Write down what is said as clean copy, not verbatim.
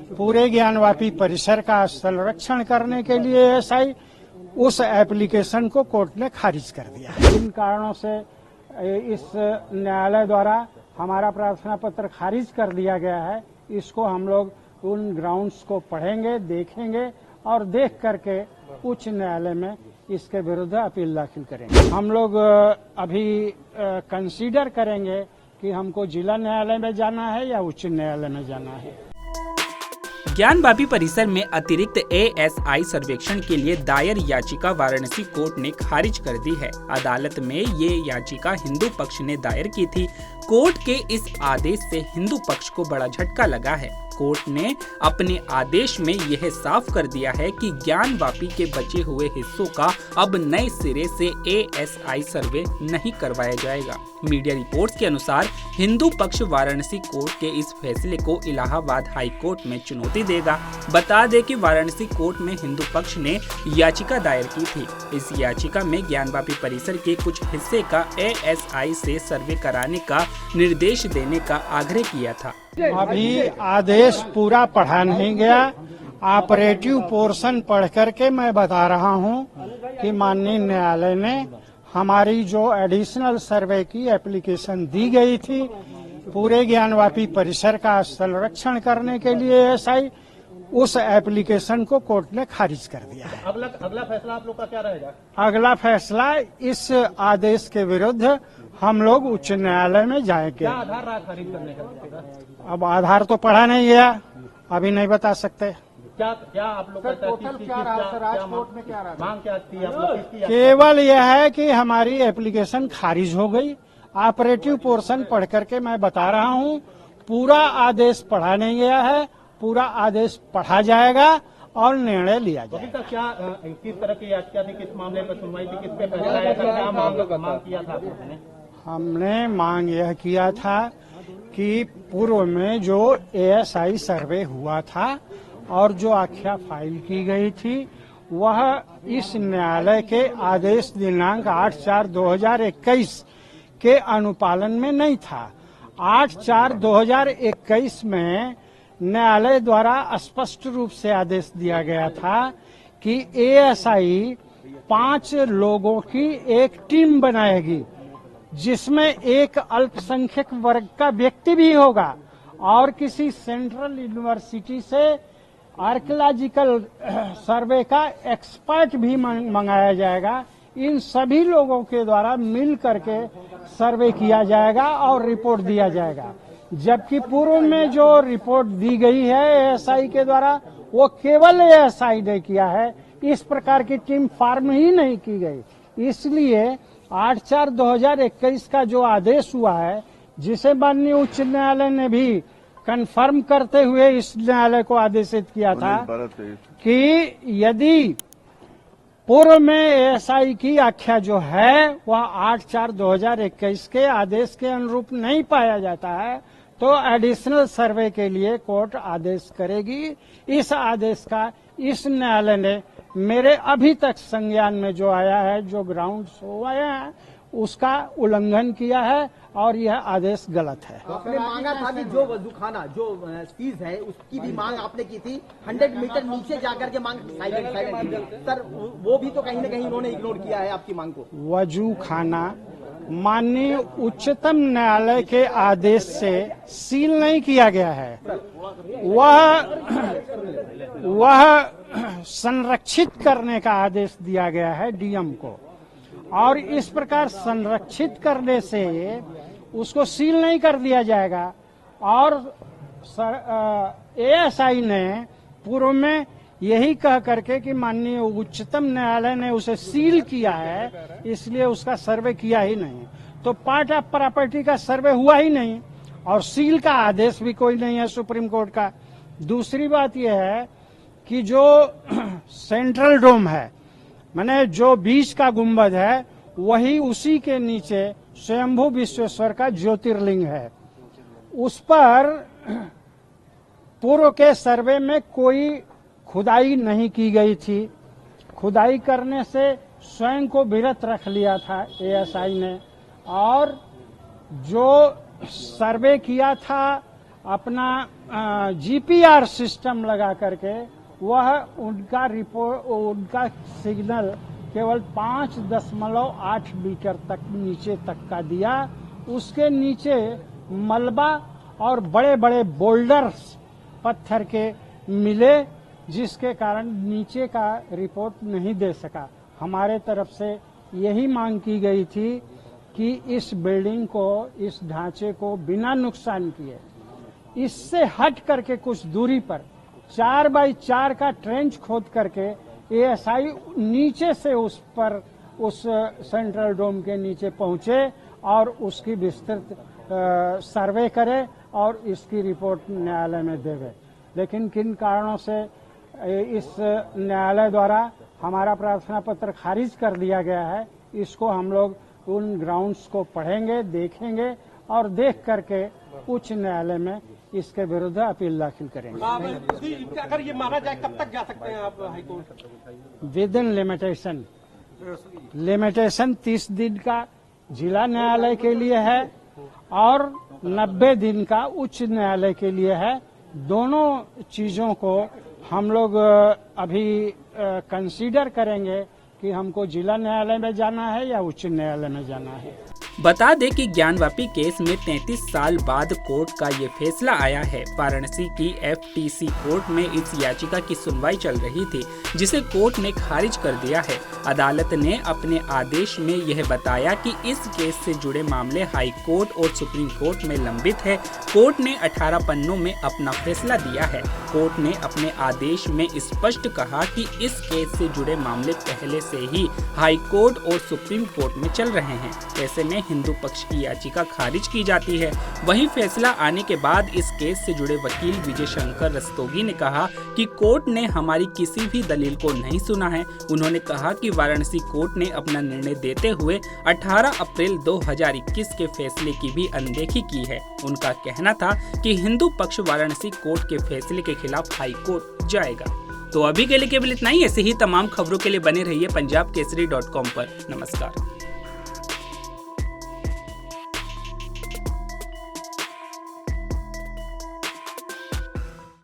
पूरे ज्ञानवापी परिसर का संरक्षण करने के लिए एएसआई उस एप्लीकेशन को कोर्ट ने खारिज कर दिया है। इन कारणों से इस न्यायालय द्वारा हमारा प्रार्थना पत्र खारिज कर दिया गया है। इसको हम लोग उन ग्राउंड्स को पढ़ेंगे, देखेंगे और देख करके उच्च न्यायालय में इसके विरुद्ध अपील दाखिल करेंगे। हम लोग अभी कंसीडर करेंगे कि हमको जिला न्यायालय में जाना है या उच्च न्यायालय में जाना है। ज्ञानवापी परिसर में अतिरिक्त एएसआई सर्वेक्षण के लिए दायर याचिका वाराणसी कोर्ट ने खारिज कर दी है। अदालत में ये याचिका हिंदू पक्ष ने दायर की थी। कोर्ट के इस आदेश से हिंदू पक्ष को बड़ा झटका लगा है। कोर्ट ने अपने आदेश में यह साफ कर दिया है कि ज्ञानवापी के बचे हुए हिस्सों का अब नए सिरे से एएसआई सर्वे नहीं करवाया जाएगा। मीडिया रिपोर्ट्स के अनुसार हिंदू पक्ष वाराणसी कोर्ट के इस फैसले को इलाहाबाद हाई कोर्ट में चुनौती देगा। बता दें कि वाराणसी कोर्ट में हिंदू पक्ष ने याचिका दायर की थी। इस याचिका में ज्ञानवापी परिसर के कुछ हिस्से का एएसआई से सर्वे कराने का निर्देश देने का आग्रह किया था। अभी आदेश पूरा पढ़ा नहीं गया। ऑपरेटिव पोर्शन पढ़ करके मैं बता रहा हूं कि माननीय न्यायालय ने हमारी जो एडिशनल सर्वे की एप्लीकेशन दी गई थी, पूरे ज्ञानवापी परिसर का संरक्षण करने के लिए एएसआई उस एप्लीकेशन को कोर्ट ने खारिज कर दिया है। अगला फैसला आप लोग का क्या रहेगा? अगला फैसला इस आदेश के विरुद्ध हम लोग उच्च न्यायालय में जाएंगे। क्या आधार रहा खारिज करने का? अब आधार तो पढ़ा नहीं गया, अभी नहीं बता सकते। क्या आप लोग मांग क्या थी आप लोग? केवल यह है कि हमारी एप्लीकेशन खारिज हो गई। ऑपरेटिव पोर्शन पढ़ करके मैं बता रहा हूं, पूरा आदेश पढ़ा नहीं गया है। पूरा आदेश पढ़ा जाएगा और निर्णय लिया जाएगा। अभी तक क्या किस तरह की याचिका थी, किस मामले पर सुनवाई थी, किस पे फैसला आया था, क्या मांग किया था आपने? हमने मांग यह किया था कि पूर्व में जो एएसआई सर्वे हुआ था और जो आख्या फाइल की गई थी, वह इस न्यायालय के आदेश दिनांक 8/4/2021 के अनुपालन में नहीं था। 8/4/2021 में न्यायालय द्वारा स्पष्ट रूप से आदेश दिया गया था कि एएसआई 5 लोगों की एक टीम बनाएगी, जिसमें एक अल्पसंख्यक वर्ग का व्यक्ति भी होगा और किसी सेंट्रल यूनिवर्सिटी से आर्कियोलॉजिकल सर्वे का एक्सपर्ट भी मंगाया जाएगा। इन सभी लोगों के द्वारा मिल करके सर्वे किया जाएगा और रिपोर्ट दिया जाएगा। जबकि पूर्व में जो रिपोर्ट दी गई है एएसआई के द्वारा, वो केवल एएसआई ने किया है। इस प्रकार की टीम फार्म ही नहीं की गई। इसलिए 8/4/2021 का जो आदेश हुआ है, जिसे माननीय उच्च न्यायालय ने भी कंफर्म करते हुए इस न्यायालय को आदेशित किया था कि यदि पूर्व में एएसआई की आख्या जो है वह 8/4/2021 के आदेश के अनुरूप नहीं पाया जाता है, तो एडिशनल सर्वे के लिए कोर्ट आदेश करेगी। इस आदेश का इस न्यायालय ने मेरे अभी तक संज्ञान में जो आया है, जो ग्राउंड्स हुआ है, उसका उल्लंघन किया है और यह आदेश गलत है। तो आपने मांगा था कि जो वजूखाना जो सीज है उसकी भी मांग आपने की थी, 100 मीटर नीचे जाकर के मांग साइलेंट सर, वो भी तो कहीं न कहीं उन्होंने इग्नोर किया है आपकी मांग को। वजूखाना माननीय उच्चतम न्यायालय के आदेश से सील नहीं किया गया है। वह संरक्षित करने का आदेश दिया गया है डीएम को, और इस प्रकार संरक्षित करने से उसको सील नहीं कर दिया जाएगा। और एएसआई ने पूर्व में यही कह करके कि माननीय उच्चतम न्यायालय ने उसे सील किया है, इसलिए उसका सर्वे किया ही नहीं। तो पार्ट ऑफ प्रॉपर्टी का सर्वे हुआ ही नहीं और सील का आदेश भी कोई नहीं है सुप्रीम कोर्ट का। दूसरी बात यह है कि जो सेंट्रल डोम है, माने जो बीच का गुंबद है, वही उसी के नीचे स्वयंभू विश्वेश्वर का ज्योतिर्लिंग है। उस पर पूर्व के सर्वे में कोई खुदाई नहीं की गई थी। खुदाई करने से स्वयं को विरत रख लिया था एएसआई ने, और जो सर्वे किया था अपना जीपीआर सिस्टम लगा करके वह उनका सिग्नल केवल 5.8 मीटर तक नीचे तक का दिया। उसके नीचे मलबा और बड़े बड़े बोल्डर्स पत्थर के मिले, जिसके कारण नीचे का रिपोर्ट नहीं दे सका। हमारे तरफ से यही मांग की गई थी कि इस बिल्डिंग को, इस ढांचे को बिना नुकसान किए इससे हट करके कुछ दूरी पर 4x4 का ट्रेंच खोद करके एएसआई नीचे से उस सेंट्रल डोम के नीचे पहुंचे और उसकी विस्तृत सर्वे करे और इसकी रिपोर्ट न्यायालय में देवे। लेकिन किन कारणों से इस न्यायालय द्वारा हमारा प्रार्थना पत्र खारिज कर दिया गया है, इसको हम लोग उन ग्राउंड्स को पढ़ेंगे, देखेंगे और देख करके उच्च न्यायालय में इसके विरुद्ध अपील दाखिल करेंगे। अगर ये माना जाए कब तक जा सकते हैं आप हाईकोर्ट? विद इन लिमिटेशन 30 दिन का जिला न्यायालय के लिए है और 90 दिन का उच्च न्यायालय के लिए है। दोनों चीजों को हम लोग अभी कंसीडर करेंगे कि हमको जिला न्यायालय में जाना है या उच्च न्यायालय में जाना है। बता दें कि ज्ञानवापी केस में 33 साल बाद कोर्ट का ये फैसला आया है। वाराणसी की एफटीसी कोर्ट में इस याचिका की सुनवाई चल रही थी, जिसे कोर्ट ने खारिज कर दिया है। अदालत ने अपने आदेश में यह बताया कि इस केस से जुड़े मामले हाई कोर्ट और सुप्रीम कोर्ट में लंबित है। कोर्ट ने 18 पन्नों में अपना फैसला दिया है। कोर्ट ने अपने आदेश में स्पष्ट कहा कि इस केस से जुड़े मामले पहले से ही हाई कोर्ट और सुप्रीम कोर्ट में चल रहे हैं। ऐसे में हिंदू पक्ष की याचिका खारिज की जाती है। वहीं फैसला आने के बाद इस केस से जुड़े वकील विजय शंकर रस्तोगी ने कहा कि कोर्ट ने हमारी किसी भी दलील को नहीं सुना है। उन्होंने कहा कि वाराणसी कोर्ट ने अपना निर्णय देते हुए 18 अप्रैल 2021 के फैसले की भी अनदेखी की है। उनका कहना था कि हिंदू पक्ष वाराणसी कोर्ट के फैसले के खिलाफ हाई कोर्ट जाएगा। तो अभी के लिए केवल इतना ही। ऐसे ही तमाम खबरों के लिए बने रहिए पंजाबकेसरी.com पर। नमस्कार।